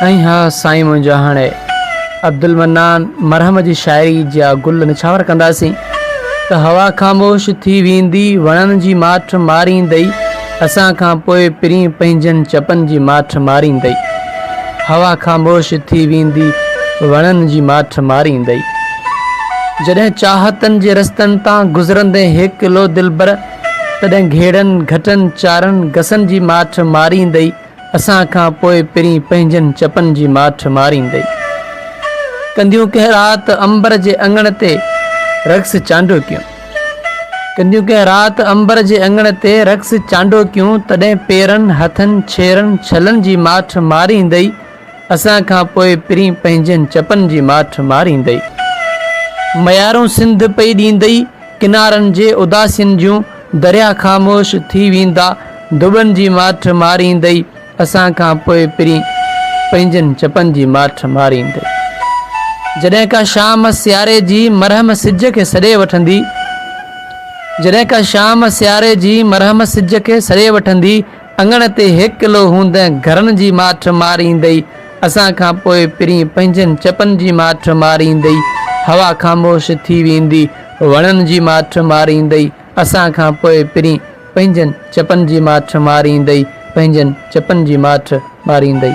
ऐं हा साईं मुंहिंजा हाणे अब्दुल मन्नान मरहम जी शाइरी जा गुल निछावर कंदासीं त हवा ख़ामोश थी वेंदी वणनि जी माठ मारींदई असां खां पोइ पिरी पंहिंजनि चपनि जी माठ मारींदई। हवा ख़ामोश थी वेंदी वणनि जी माठ मारींदई। जॾहिं चाहतनि जे रस्तनि तां गुज़रंदे हिकु किलो दिलबर तॾहिं घेड़नि घटनि चारनि गसनि जी माठ मारींदई असां खां पोइ पिरी पंहिंजनि चपनि जी माठ मारींदई। कंदियूं कंहिं राति अंबर जे अङण ते रक्स चांडोकियूं कंदियूं कंहिं राति अंबर जे अङण ते रक्स चांडोकियूं तॾहिं पेरनि हथनि छेरनि छलनि जी माठ मारींदई असां खां पोइ पिरी पंहिंजनि चपनि जी माठ मारींदई। मयारूं सिंध पई ॾींदई किनारनि जे उदासियुनि जूं दरिया ख़ामोश थी वेंदा दुबनि जी माठ मारींदई असां खां पोइ पिरी पंहिंजनि चपनि जी माठ मारींदई। जॾहिं का शाम सियारे जी मरहम सिज खे सॾे वठंदी जॾहिं का शाम सियारे जी मरहम सिज खे सॾे वठंदी अङण ते हिकु किलो हूंदे घरनि जी माठ मारींदई असां खां पोइ पिरी पंहिंजनि चपनि जी माठ मारींदई। हवा ख़ामोश थी वेंदी वणनि जी माठ मारींदई असां खां पोइ पिरी पंहिंजनि चपनि जी माठ मारींदई पंहिंजनि चपनि जी माठ मारींदई।